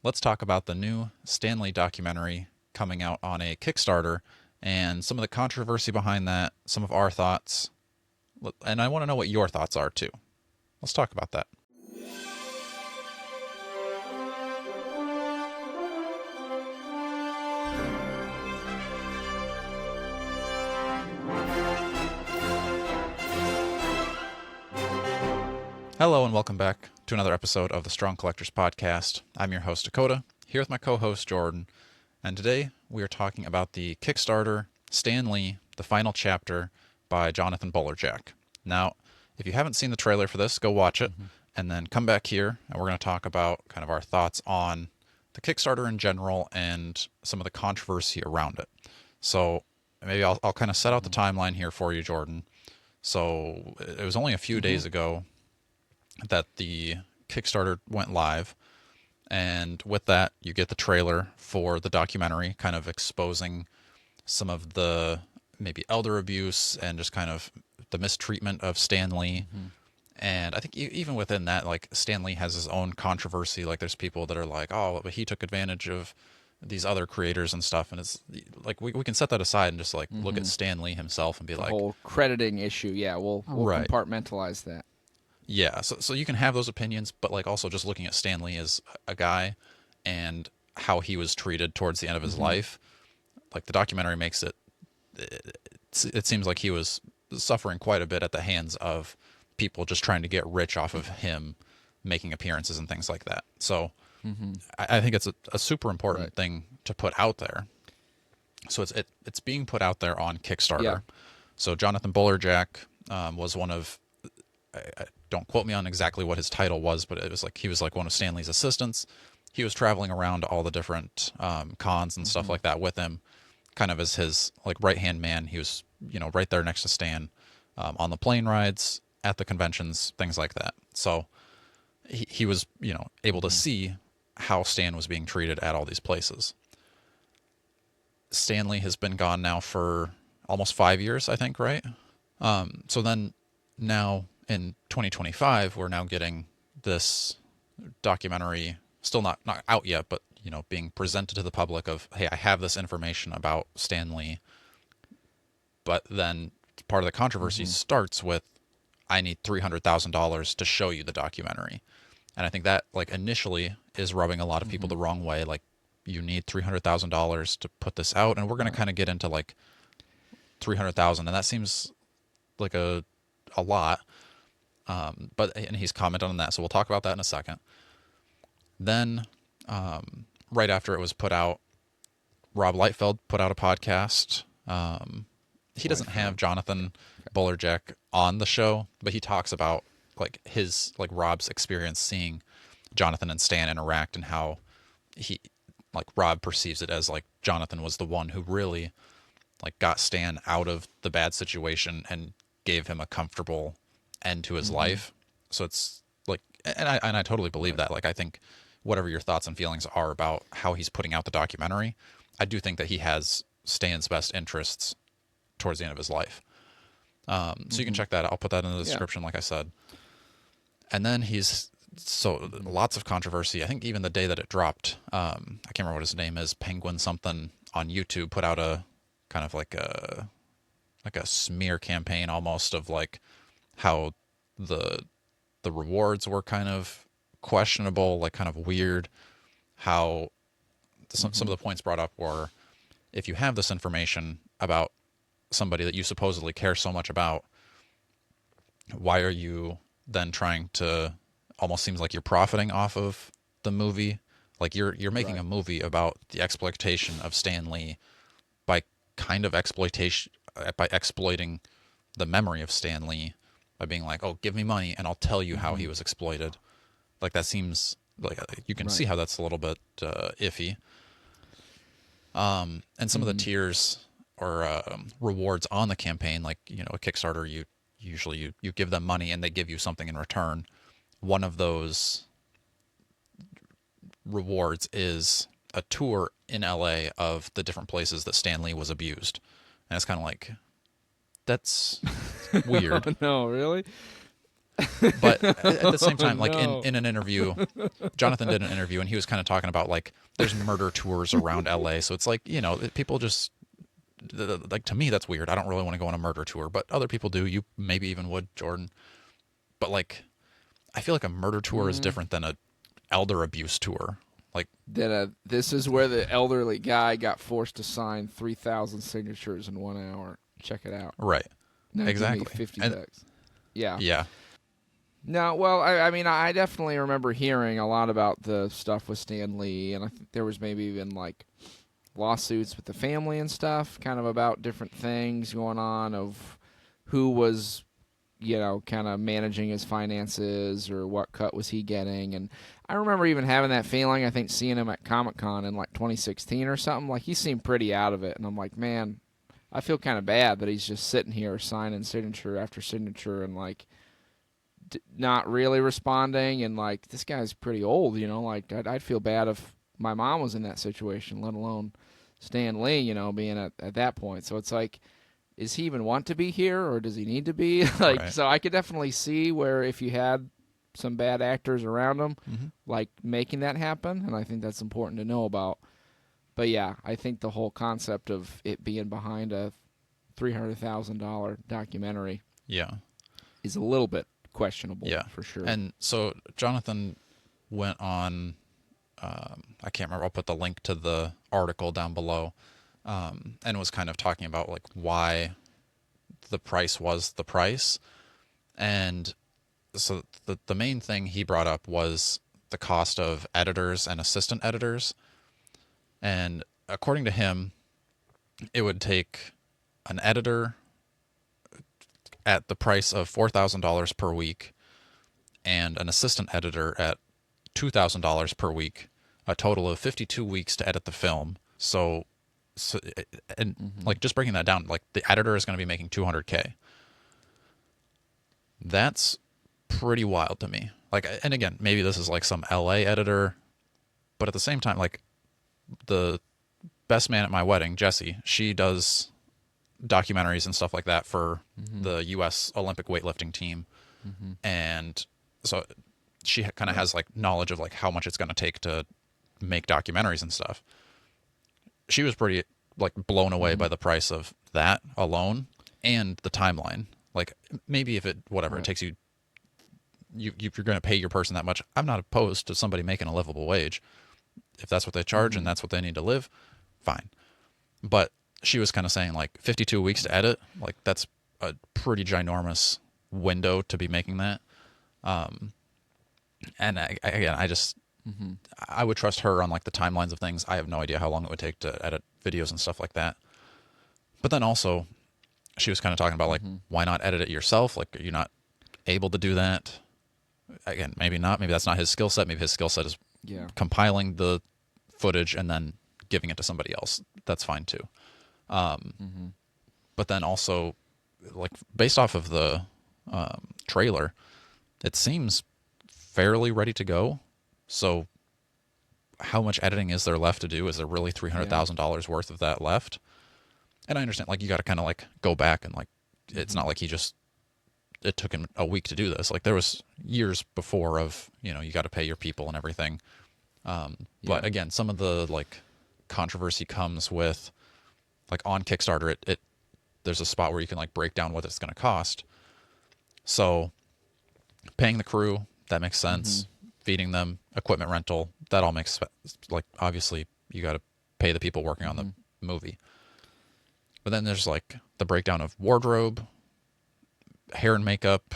Let's talk about the new Stan Lee documentary coming out on a Kickstarter and some of the controversy behind that, some of our thoughts, and I want to know what your thoughts are too. Let's talk about that. Hello and welcome back to another episode of the Strong Collectors Podcast. I'm your host Dakota, here with my co-host Jordan, and today we are talking about the Kickstarter Stan Lee, the final chapter by Jonathan Bolerjack. Now, if you haven't seen the trailer for this, go watch it, and then come back here, and we're going to talk about kind of our thoughts on the Kickstarter in general and some of the controversy around it. So maybe I'll kind of set out the timeline here for you, Jordan. So it was only a few days ago that the Kickstarter went live, and with that you get the trailer for the documentary kind of exposing some of the maybe elder abuse and just kind of the mistreatment of Stan Lee. And I think even within that, like, Stan Lee has his own controversy. Like, there's people that are like, oh, but he took advantage of these other creators and stuff, and it's like we can set that aside and just like look at Stan Lee himself and be The like, whole crediting issue. Yeah, we'll right. compartmentalize that. Yeah, so you can have those opinions, but like also just looking at Stan Lee as a guy and how he was treated towards the end of his life, like the documentary makes it seems like he was suffering quite a bit at the hands of people just trying to get rich off of him making appearances and things like that. So I think it's a super important Right. thing to put out there. So it's being put out there on Kickstarter. Yeah. So Jonathan Bolerjack was one of, don't quote me on exactly what his title was, but it was like he was like one of Stan Lee's assistants. He was traveling around to all the different cons and stuff like that with him, kind of as his like right hand man. He was right there next to Stan on the plane rides, at the conventions, things like that. So he was able to see how Stan was being treated at all these places. Stan Lee has been gone now for almost 5 years, I think, right? So then now in 2025, we're now getting this documentary, still not out yet, but being presented to the public of, hey, I have this information about Stan Lee. But then part of the controversy starts with, I need $300,000 to show you the documentary. And I think that like initially is rubbing a lot of people the wrong way. Like, you need $300,000 to put this out, and we're going to kind of get into like 300,000, and that seems like a lot. But and he's commented on that, so we'll talk about that in a second. Then, right after it was put out, Rob Lightfeld put out a podcast. He doesn't have Jonathan Bolerjack on the show, but he talks about like his like Rob's experience seeing Jonathan and Stan interact, and how he like Rob perceives it as like Jonathan was the one who really like got Stan out of the bad situation and gave him a comfortable end to his life. So it's like, and I totally believe that. Like, I think whatever your thoughts and feelings are about how he's putting out the documentary, I do think that he has Stan's best interests towards the end of his life. So you can check that out. I'll put that in the description, like I said. And then so lots of controversy. I think even the day that it dropped, I can't remember what his name is, Penguin something on YouTube, put out a kind of like a smear campaign almost of like how the rewards were kind of questionable, like kind of weird. How some of the points brought up were, if you have this information about somebody that you supposedly care so much about, why are you then trying to, almost seems like you're profiting off of the movie? Like, you're making a movie about the exploitation of Stan Lee by kind of exploiting the memory of Stan Lee, by being like, oh, give me money and I'll tell you how he was exploited. Like, that seems like you can see how that's a little bit iffy. And some of the tiers or rewards on the campaign, like, a Kickstarter, you usually you give them money and they give you something in return. One of those rewards is a tour in LA of the different places that Stan Lee was abused. And it's kind of like, that's weird. No, really? But at the same Oh time, like no. in an interview, Jonathan did an interview and he was kind of talking about like there's murder tours around LA. So it's like, people just like, to me that's weird. I don't really want to go on a murder tour, but other people do. You maybe even would, Jordan. But like I feel like a murder tour is Mm. different than a elder abuse tour. Like, That this is where the elderly guy got forced to sign 3,000 signatures in 1 hour. Check it out. right. Now give me Exactly. 50 And bucks. Yeah. yeah. No, well, I mean, I definitely remember hearing a lot about the stuff with Stan Lee, and I think there was maybe even like lawsuits with the family and stuff, kind of about different things going on of who was, kind of managing his finances or what cut was he getting. And I remember even having that feeling, I think seeing him at Comic-Con in like 2016 or something, like he seemed pretty out of it. And I'm like, man, I feel kind of bad that he's just sitting here signing signature after signature and like not really responding. And like, this guy's pretty old, like I'd feel bad if my mom was in that situation, let alone Stan Lee, being at that point. So it's like, is he even want to be here or does he need to be? Like, Right. so I could definitely see where if you had some bad actors around him, Hmm. like making that happen. And I think that's important to know about. But yeah, I think the whole concept of it being behind a $300,000 documentary Yeah. is a little bit questionable Yeah. for sure. And so Jonathan went on, I can't remember, I'll put the link to the article down below, and was kind of talking about like why the price was the price. And so the main thing he brought up was the cost of editors and assistant editors. And according to him, it would take an editor at the price of $4,000 per week and an assistant editor at $2,000 per week, a total of 52 weeks to edit the film. So and Mm-hmm. like just breaking that down, like the editor is going to be making 200K. That's pretty wild to me. Like, and again, maybe this is like some LA editor, but at the same time, like the best man at my wedding, Jessie, she does documentaries and stuff like that for Mm-hmm. the U.S. Olympic weightlifting team, Mm-hmm. and so she kind of Right. has like knowledge of like how much it's going to take to make documentaries and stuff. She was pretty like blown away Mm-hmm. by the price of that alone and the timeline. Like maybe if it Right. takes you're going to pay your person that much, I'm not opposed to somebody making a livable wage. If that's what they charge and Mm-hmm. that's what they need to live, fine. But she was kind of saying like 52 weeks to edit, like that's a pretty ginormous window to be making that. And again, Mm-hmm. I would trust her on like the timelines of things. I have no idea how long it would take to edit videos and stuff like that. But then also, she was kind of talking about like, Mm-hmm. why not edit it yourself? Like, are you not able to do that? Again, maybe not. Maybe that's not his skill set. Maybe his skill set is Yeah. compiling the footage and then giving it to somebody else. That's fine too. Mm-hmm. But then also, like based off of the trailer, it seems fairly ready to go. So, how much editing is there left to do? Is there really Yeah. $300,000 worth of that left? And I understand, like you got to kind of like go back and like, it's Mm-hmm. not like it took him a week to do this. Like there was years before of you got to pay your people and everything. Yeah. But again, some of the like controversy comes with like on Kickstarter, it there's a spot where you can like break down what it's going to cost. So paying the crew, that makes Mm-hmm. sense. Feeding them, equipment rental, that all makes like obviously you got to pay the people working on the Mm-hmm. movie. But then there's like the breakdown of wardrobe, hair and makeup,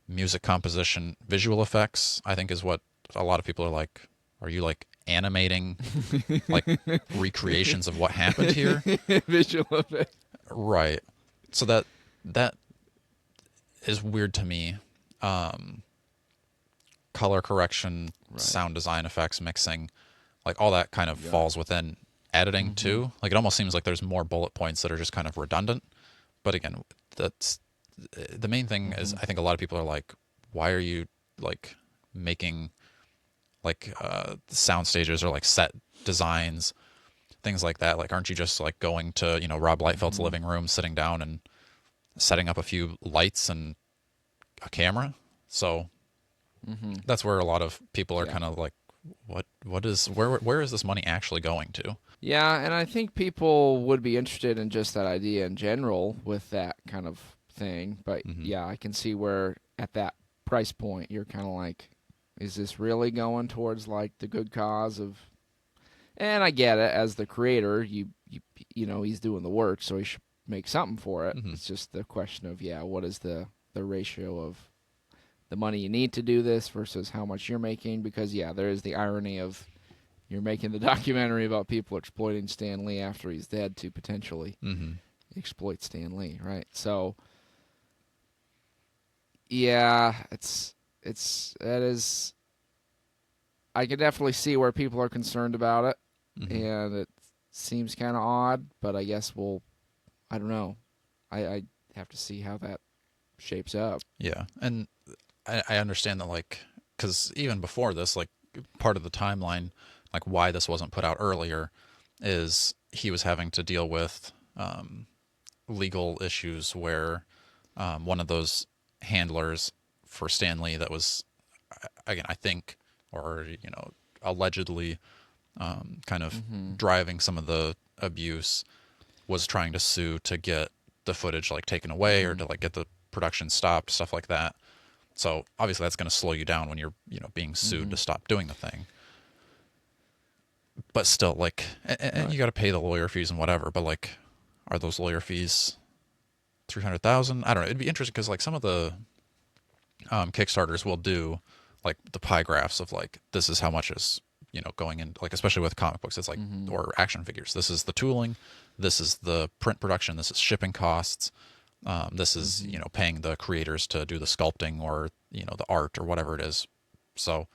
music composition, visual effects. I think is what a lot of people are like. Are you like animating like recreations of what happened here? Visual effect. Right. So that is weird to me. Color correction, Right. sound design effects, mixing, like all that kind of Yeah. falls within editing Mm-hmm. too. Like it almost seems like there's more bullet points that are just kind of redundant. But again, that's the main thing is Mm-hmm. I think a lot of people are like, why are you like making like sound stages or like set designs, things like that? Like, aren't you just like going to, Rob Lightfeld's Mm-hmm. living room, sitting down and setting up a few lights and a camera? So Mm-hmm. that's where a lot of people are Yeah. kind of like, where is this money actually going to? Yeah, and I think people would be interested in just that idea in general with that kind of thing. But Hmm. yeah, I can see where at that price point you're kind of like, is this really going towards like the good cause of? And I get it as the creator, you know he's doing the work, so he should make something for it. Hmm. It's just the question of what is the ratio of the money you need to do this versus how much you're making? Because there is the irony of you're making the documentary about people exploiting Stan Lee after he's dead to potentially Hmm. exploit Stan Lee, right? So, yeah, it's that is. I can definitely see where people are concerned about it, Hmm. and it seems kind of odd. But I guess I don't know. I have to see how that shapes up. Yeah, and I understand that, like, because even before this, like, part of the timeline, like why this wasn't put out earlier, is he was having to deal with legal issues where one of those handlers for Stanley that was, again, I think, or allegedly, kind of Mm-hmm. driving some of the abuse, was trying to sue to get the footage like taken away or Mm-hmm. to like get the production stopped, stuff like that. So obviously that's going to slow you down when you're being sued Mm-hmm. to stop doing the thing. But still, like, and Right. you got to pay the lawyer fees and whatever. But like, are those lawyer fees 300,000? I don't know. It'd be interesting because like some of the Kickstarters will do like the pie graphs of like this is how much is going in, like especially with comic books. It's like, Mm-hmm. or action figures. This is the tooling. This is the print production. This is shipping costs. This is Mm-hmm. paying the creators to do the sculpting or the art or whatever it is. So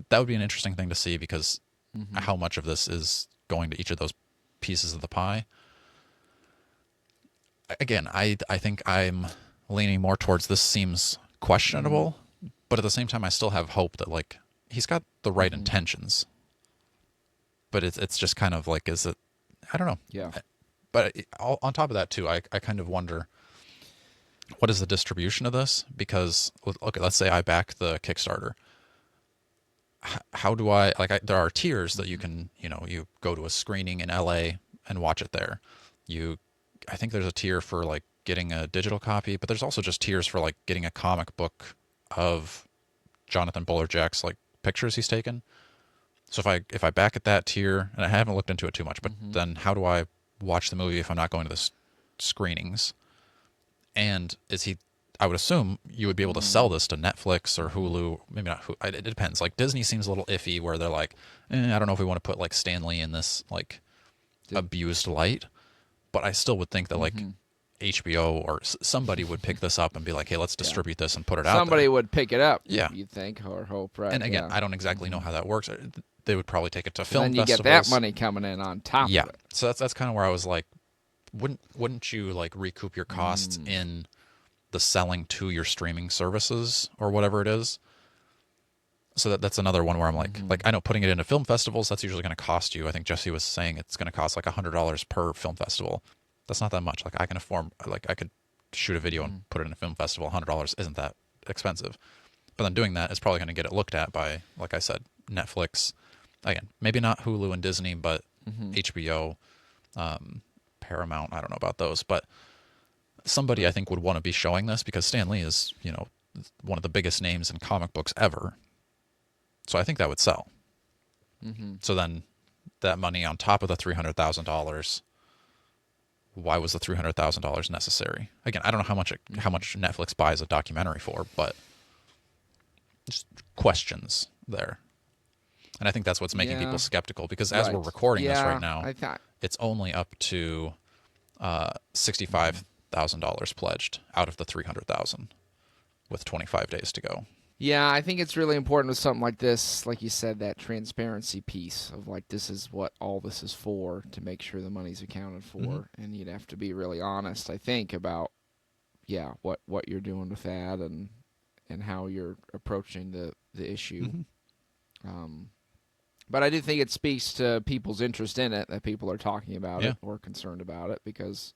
that would be an interesting thing to see because Mm-hmm. how much of this is going to each of those pieces of the pie. Again, I think I'm leaning more towards this seems Mm-hmm. questionable, but at the same time I still have hope that like he's got the right Mm-hmm. intentions. But it's just kind of like, is it, I don't know. Yeah. But on top of that too, I kind of wonder what is the distribution of this? Because okay, let's say I back the Kickstarter. How do I like? There are tiers that you Mm-hmm. can, you go to a screening in LA and watch it there. You, I think there's a tier for like getting a digital copy, but there's also just tiers for like getting a comic book of Jonathan Bolerjack's like pictures he's taken. So if I back at that tier, and I haven't looked into it too much, but Mm-hmm. then how do I watch the movie if I'm not going to the screenings? And is he? I would assume you would be able to sell this to Netflix or Mm-hmm. Hulu. Maybe not. It depends. Like Disney seems a little iffy, where they're like, I don't know if we want to put like Stanley in this like Did. abused light. But I still would think that like Mm-hmm. HBO or somebody would pick this up and be like, hey, let's Yeah. distribute this and put it out Somebody there. would pick it up. Yeah. You'd think or hope, right? And again, Yeah. I don't exactly know Mm-hmm. how that works. They would probably take it to And film then you get that festivals. money coming in on top Yeah. of it. So that's kind of where I was like, wouldn't you like recoup your costs Mm. in the selling to your streaming services or whatever it is? So that's another one where I'm Mm-hmm. like I know putting it into film festivals, that's usually going to cost you. I think Jesse was saying it's going to cost like $100 per film festival. That's not that much. Like I could shoot a video and Mm-hmm. put it in a film festival. $100 isn't that expensive. But then doing that is probably going to get it looked at by, like I said, Netflix. Again, maybe not Hulu and Disney, but Mm-hmm. HBO, Paramount. I don't know about those, but somebody I think would want to be showing this because Stan Lee is, one of the biggest names in comic books ever. So I think that would sell. Mm-hmm. So then that money on top of the $300,000, why was the $300,000 necessary? Again, I don't know how Mm-hmm. much Netflix buys a documentary for, but just questions there. And I think that's what's making people Yeah. skeptical because as we're Right. recording this right Yeah. now, I thought. it's only up to Mm-hmm. $65,000 pledged out of the 300,000 with 25 days to go. Yeah, I think it's really important with something like this, like you said, that transparency piece of like this is what all this is for to make sure the money's accounted Mm-hmm. for, and you'd have to be really honest, I think, about what you're doing with that and how you're approaching the issue. Mm-hmm. Um, but I do think it speaks to people's interest in it that people are talking about Yeah. it or concerned about it because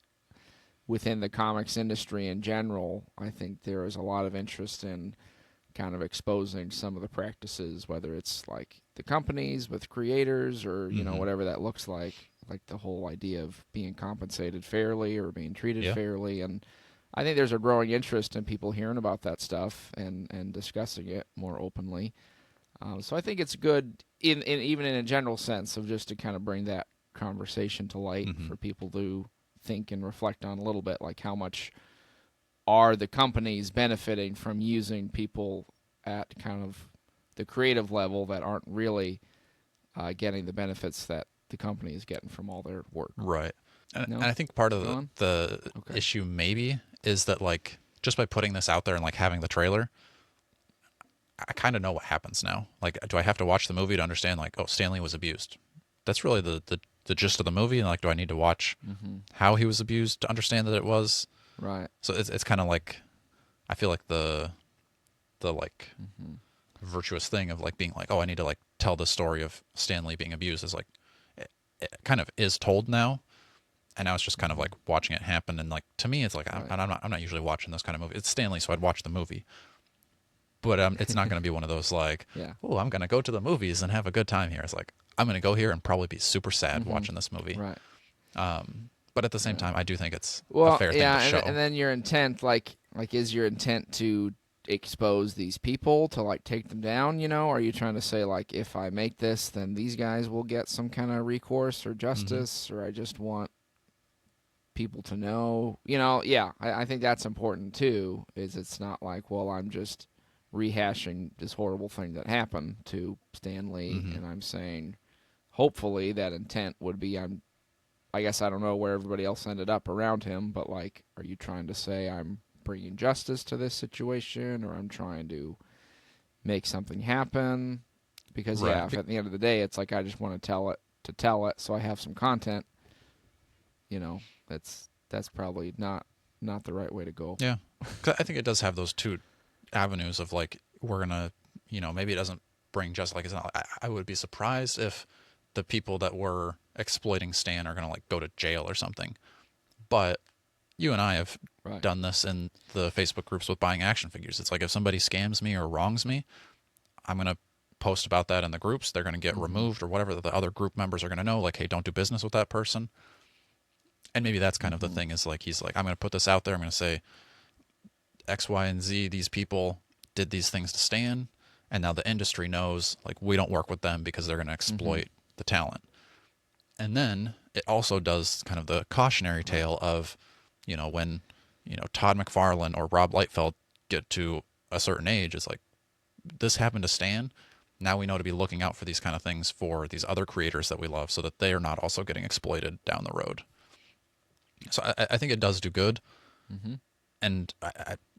within the comics industry in general, I think there is a lot of interest in kind of exposing some of the practices, whether it's like the companies with creators or, you know, Mm-hmm. whatever that looks like the whole idea of being compensated fairly or being treated Yeah. fairly. And I think there's a growing interest in people hearing about that stuff and discussing it more openly. So I think it's good in even in a general sense of just to kind of bring that conversation to light Mm-hmm. for people to think and reflect on a little bit, like how much are the companies benefiting from using people at kind of the creative level that aren't really getting the benefits that the company is getting from all their work. Right. And No? I think part of Go on? the Okay. issue maybe is that like just by putting this out there and like having the trailer, I kind of know what happens now. Like, do I have to watch the movie to understand like, oh, Stanley was abused? That's really the gist of the movie. And like, do I need to watch Mm-hmm. how he was abused to understand that it was? Right. So it's kind of like I feel like the like Mm-hmm. virtuous thing of like being like, oh, I need to like tell the story of Stanley being abused is like it kind of is told now, and now it's just kind of Mm-hmm. like watching it happen. And like to me, it's like Right. I'm not usually watching this kind of movie. It's Stanley, so I'd watch the movie, but it's not going to be one of those like, Yeah. oh, I'm going to go to the movies and have a good time here. It's like I'm going to go here and probably be super sad Mm-hmm. watching this movie. Right. But at the same Yeah. time, I do think it's a Well, fair thing to yeah, show. and then your intent, like, is your intent to expose these people to like take them down? You know, are you trying to say like, if I make this, then these guys will get some kind of recourse or Hmm. justice, or I just want people to know? You know, yeah, I think that's important too. Is it's not like, well, I'm just rehashing this horrible thing that happened to Stanley, Hmm. and I'm saying, hopefully, that intent would be I guess I don't know where everybody else ended up around him, but like, are you trying to say I'm bringing justice to this situation, or I'm trying to make something happen? Because Right. yeah, if at the end of the day it's like I just want to tell it, so I have some content, you know, that's probably not the right way to go. Yeah. 'Cause I think it does have those two avenues of like we're gonna, maybe it doesn't bring just like it's not. I would be surprised if the people that were exploiting Stan are gonna like go to jail or something. But you and I have Right. done this in the Facebook groups with buying action figures. It's like if somebody scams me or wrongs me, I'm gonna post about that in the groups. They're gonna get Mm-hmm. removed or whatever. The other group members are gonna know like, hey, don't do business with that person. And maybe that's kind of the Mm-hmm. thing is like he's like I'm gonna put this out there. I'm gonna say X, Y, and Z, these people did these things to Stan, and now the industry knows like we don't work with them because they're going to Mm-hmm. exploit the talent. And then it also does kind of the cautionary Right. tale of, when, Todd McFarlane or Rob Liefeld get to a certain age, it's like this happened to Stan. Now we know to be looking out for these kind of things for these other creators that we love so that they are not also getting exploited down the road. So I think it does do good. Mm-hmm. And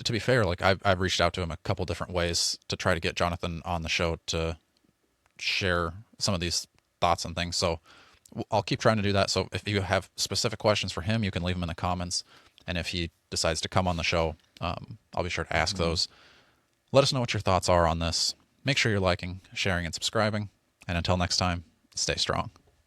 to be fair, like I've reached out to him a couple different ways to try to get Jonathan on the show to share some of these thoughts and things. So I'll keep trying to do that. So if you have specific questions for him, you can leave them in the comments. And if he decides to come on the show, I'll be sure to ask Mm-hmm. those. Let us know what your thoughts are on this. Make sure you're liking, sharing, and subscribing. And until next time, stay strong.